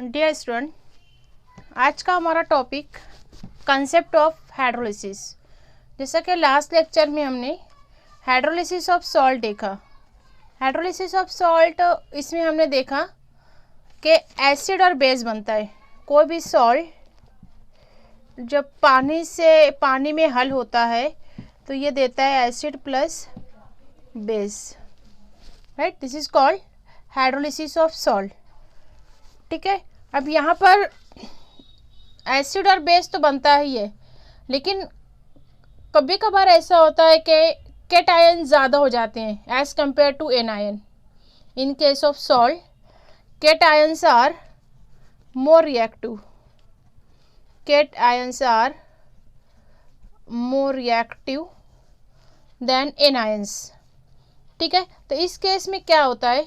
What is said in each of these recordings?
Dear student, आज का हमारा टॉपिक कंसेप्ट ऑफ हाइड्रोलिसिस। जैसा कि लास्ट लेक्चर में हमने हाइड्रोलिसिस ऑफ सॉल्ट देखा। हाइड्रोलिसिस ऑफ सॉल्ट, इसमें हमने देखा कि एसिड और बेस बनता है। कोई भी सॉल्ट जब पानी में हल होता है तो ये देता है acid plus base, right. This is called hydrolysis of salt, ठीक है। अब यहाँ पर एसिड और बेस तो बनता ही है, लेकिन कभी कभार ऐसा होता है कि कैटायन ज़्यादा हो जाते हैं as compared to anion. In case of salt, cations are more reactive. Cations are more reactive than anions, ठीक है। तो इस केस में क्या होता है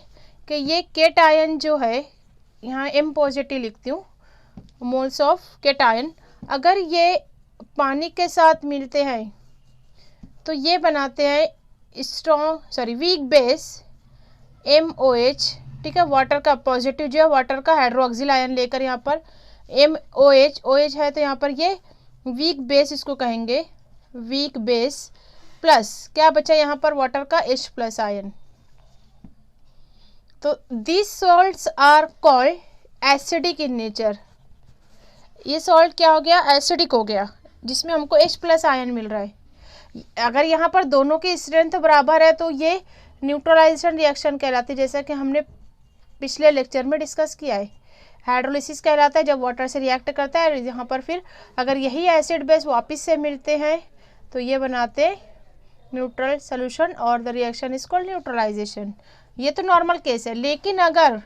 कि ये कैटायन जो है, यहाँ M पॉजिटिव लिखती हूँ, मोल्स ऑफ कैटायन, अगर ये पानी के साथ मिलते हैं तो ये बनाते हैं वीक बेस MOH, ठीक है। वाटर का पॉजिटिव जो है वाटर का हाइड्रोक्सिल आयन लेकर यहाँ पर OH है, तो यहाँ पर ये वीक बेस इसको कहेंगे, वीक बेस प्लस क्या बचा यहाँ पर वाटर का H प्लस आयन। तो these salts are called acidic in nature. ये सॉल्ट क्या हो गया, एसिडिक हो गया, जिसमें हमको H प्लस आयन मिल रहा है। अगर यहाँ पर दोनों की स्ट्रेंथ बराबर है तो ये न्यूट्रलाइजेशन रिएक्शन कहलाती है, जैसा कि हमने पिछले लेक्चर में डिस्कस किया है। हाइड्रोलिसिस कहलाता है जब वाटर से रिएक्ट करता है, यहाँ पर फिर अगर यही एसिड बेस वापस से मिलते हैं तो ये बनाते हैं न्यूट्रल सोल्यूशन और the reaction is called neutralization. ये तो नॉर्मल केस है, लेकिन अगर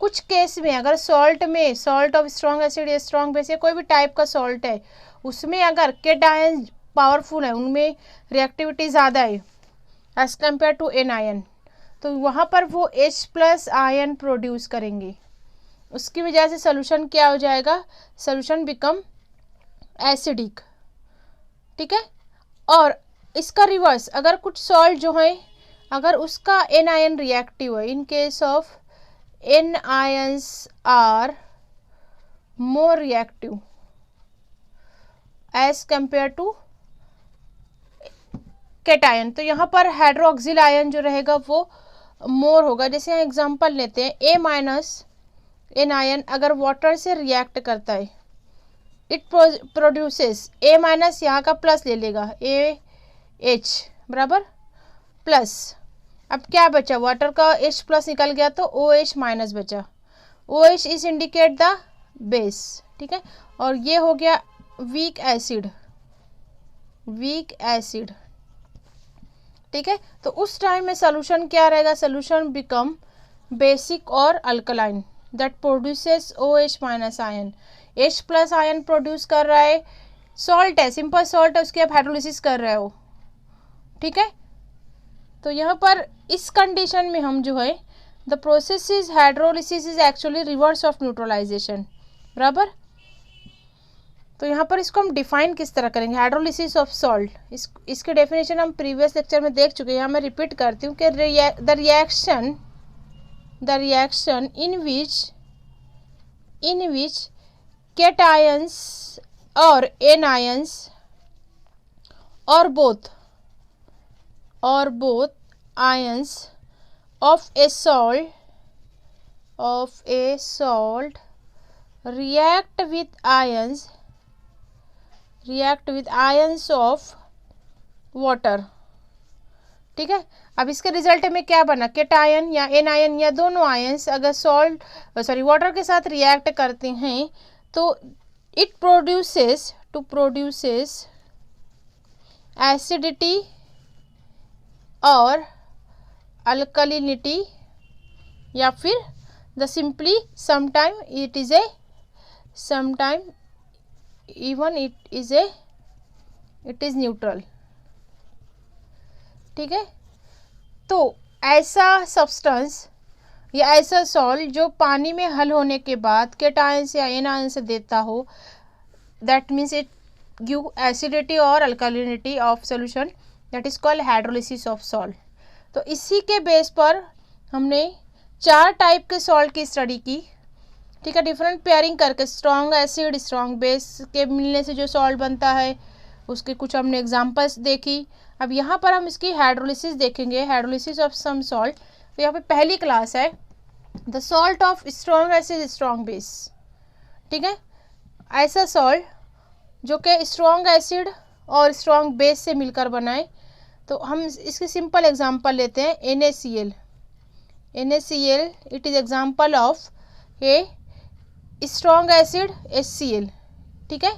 कुछ केस में अगर सॉल्ट ऑफ स्ट्रॉन्ग एसिड या स्ट्रॉन्ग बेस या कोई भी टाइप का सॉल्ट है, उसमें अगर कैटायन पावरफुल है, उनमें रिएक्टिविटी ज़्यादा है एज कम्पेयर टू एनायन, तो वहाँ पर वो H प्लस आयन प्रोड्यूस करेंगे। उसकी वजह से सोल्यूशन क्या हो जाएगा, सोल्यूशन बिकम एसिडिक, ठीक है। और इसका रिवर्स, अगर कुछ सॉल्ट जो है अगर उसका एन आयन रिएक्टिव है, in case of anions are more reactive as compared to cation, तो यहाँ पर हाइड्रोक्सिल आयन जो रहेगा वो मोर होगा। जैसे यहाँ एग्जांपल लेते हैं, ए माइनस एन आयन अगर वाटर से रिएक्ट करता है, इट प्रोड्यूसेस ए माइनस, यहाँ का प्लस ले लेगा AH बराबर प्लस, अब क्या बचा, वाटर का H प्लस निकल गया तो OH माइनस बचा। OH is indicate the base, ठीक है। और ये हो गया वीक एसिड, ठीक है। तो उस टाइम में सोल्यूशन क्या रहेगा, सोल्यूशन बिकम बेसिक और alkaline that produces OH minus ion. H plus ion produce कर रहा है, सॉल्ट है, सिंपल सॉल्ट है, उसकी आप हाइड्रोलिसिस कर रहे हो, ठीक है। तो यहाँ पर इस कंडीशन में हम जो है the process is hydrolysis is actually reverse of neutralization, बराबर। तो यहाँ पर इसको हम डिफाइन किस तरह करेंगे, हाइड्रोलिसिस ऑफ सॉल्ट, इसके डेफिनेशन हम प्रीवियस लेक्चर में देख चुके हैं। यहाँ मैं रिपीट करती हूँ कि the reaction in which cations और एनायंस और both ions of a salt react with ions of water, ठीक है। अब इसके रिजल्ट में क्या बना, कैटायन या एनायन या दोनों आयंस अगर वाटर के साथ रिएक्ट करते हैं तो इट प्रोड्यूसेस एसिडिटी और अल्कलिनिटी, या फिर the simply sometime it is neutral, ठीक है। तो ऐसा सब्सटेंस या ऐसा सॉल्ट जो पानी में हल होने के बाद कैटायन से या एनायन से देता हो, that means it give acidity और alkalinity of solution, that is called hydrolysis of salt. तो इसी के बेस पर हमने 4 टाइप के सॉल्ट की स्टडी की। ठीक है। डिफरेंट पेयरिंग करके स्ट्रॉन्ग एसिड स्ट्रॉन्ग बेस के मिलने से जो सॉल्ट बनता है उसके कुछ हमने एग्जांपल्स देखी। अब यहाँ पर हम इसकी हाइड्रोलिसिस देखेंगे, हाइड्रोलिसिस ऑफ सम सॉल्ट। तो यहाँ पे पहली क्लास है the salt of strong acid strong base. ठीक है, ऐसा सॉल्ट जो कि स्ट्रॉन्ग एसिड और स्ट्रॉन्ग बेस से मिलकर बनाए। तो हम इसके सिंपल एग्जांपल लेते हैं NaCl। NaCl it is example of a strong acid HCl। ठीक है,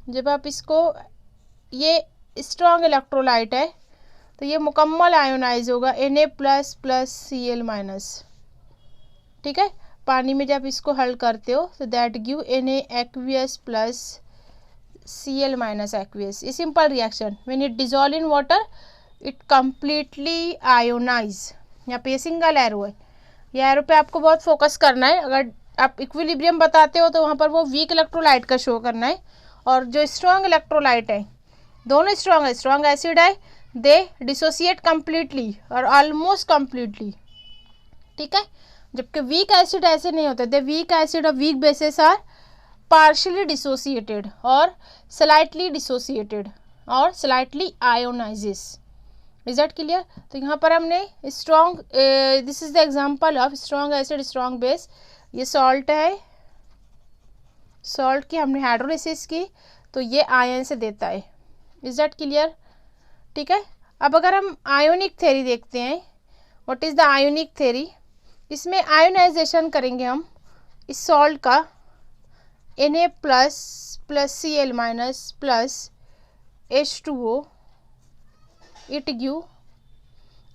जब आप इसको, ये स्ट्रॉन्ग इलेक्ट्रोलाइट है तो ये मुकम्मल आयोनाइज होगा Na plus plus Cl minus. ठीक है, पानी में जब इसको हल करते हो तो that give Na aqueous plus Cl minus aqueous. ये simple reaction, when it dissolve in water it completely ionize. यहाँ पे ये सिंगल एरो है, ये एरो पे आपको बहुत फोकस करना है। अगर आप इक्विलिब्रियम बताते हो तो वहाँ पर वो वीक इलेक्ट्रोलाइट का शो करना है, और जो स्ट्रॉन्ग इलेक्ट्रोलाइट है, दोनों स्ट्रॉन्ग है, स्ट्रॉन्ग एसिड है, दे डिसोसिएट कम्प्लीटली और ऑलमोस्ट कम्प्लीटली। ठीक है, जबकि वीक एसिड ऐसे नहीं होते, दे वीक एसिड और weak bases are partially dissociated और स्लाइटली डिसोसिएटेड और slightly ionizes. Is that clear? तो यहाँ पर हमने strong, this is the example of strong acid strong base. ये सॉल्ट है, सॉल्ट की हमने हाइड्रोलिसिस की तो ये आयन से देता है। Is that clear? ठीक है, अब अगर हम आयोनिक थ्योरी देखते हैं, what is the ionic theory, इसमें आयोनाइजेशन करेंगे हम इस सॉल्ट का Na plus plus Cl minus plus H2O it give.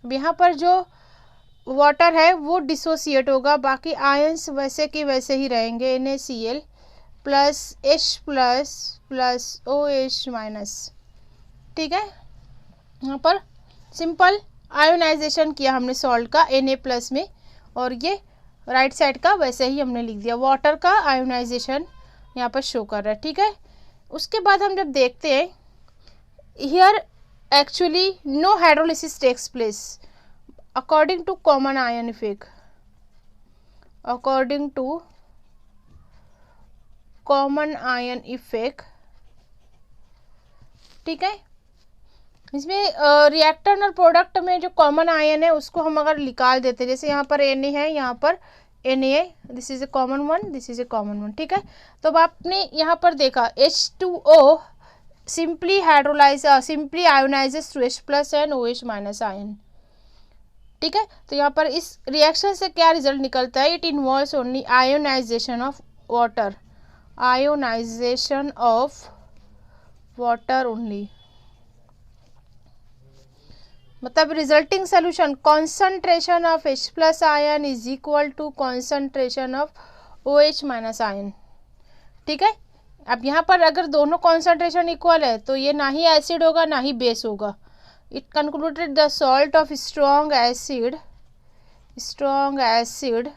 अब यहाँ पर जो वाटर है वो डिसोसिएट होगा, बाकी आयंस वैसे के वैसे ही रहेंगे, NaCl plus H plus plus OH minus. ठीक है, यहाँ पर सिंपल आयोनाइजेशन किया हमने सॉल्ट का Na प्लस में, और ये राइट साइड का वैसे ही हमने लिख दिया, वाटर का आयोनाइजेशन यहाँ पर शो कर रहा है। ठीक है, उसके बाद हम जब देखते हैं, here actually no hydrolysis takes place according to common ion effect, according to common ion effect. ठीक है, इसमें रिएक्टर और प्रोडक्ट में जो कॉमन आयन है उसको हम अगर निकाल देते हैं, जैसे यहाँ पर Na है, यहाँ पर Na, this is a common one, this is a common one. ठीक है, तो अब आपने यहाँ पर देखा H2O simply hydrolyze, simply ionizes through H plus and OH minus ion. ठीक है, तो यहाँ पर इस रिएक्शन से क्या रिजल्ट निकलता है, it involves only ionization of water, ionization of water only. मतलब resulting solution concentration of H plus ion is equal to concentration of OH minus ion. ठीक है, अब यहाँ पर अगर दोनों कॉन्सेंट्रेशन इक्वल है तो ये ना ही एसिड होगा ना ही बेस होगा। It concluded the salt of strong acid, strong acid,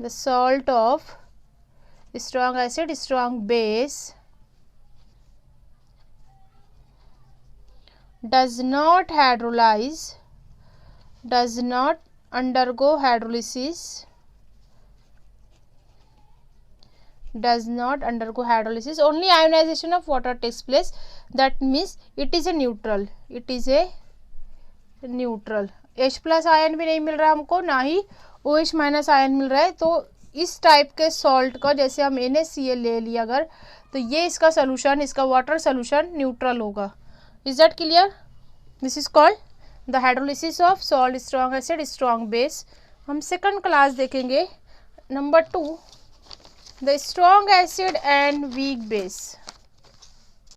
the salt of strong acid strong base does not hydrolyze, does not undergo hydrolysis, does not undergo hydrolysis, only ionization of water takes place. That means it is a neutral, it is a neutral. H plus ion भी नहीं मिल रहा हमको, ना ही OH minus ion मिल रहा है। तो इस type के सॉल्ट का, जैसे हम NaCl ले लिया अगर, तो ये इसका सोल्यूशन, इसका वाटर सोल्यूशन न्यूट्रल होगा। Is that clear? This is called the hydrolysis of salt strong acid strong base. हम सेकंड क्लास देखेंगे, number 2, the strong acid and weak base.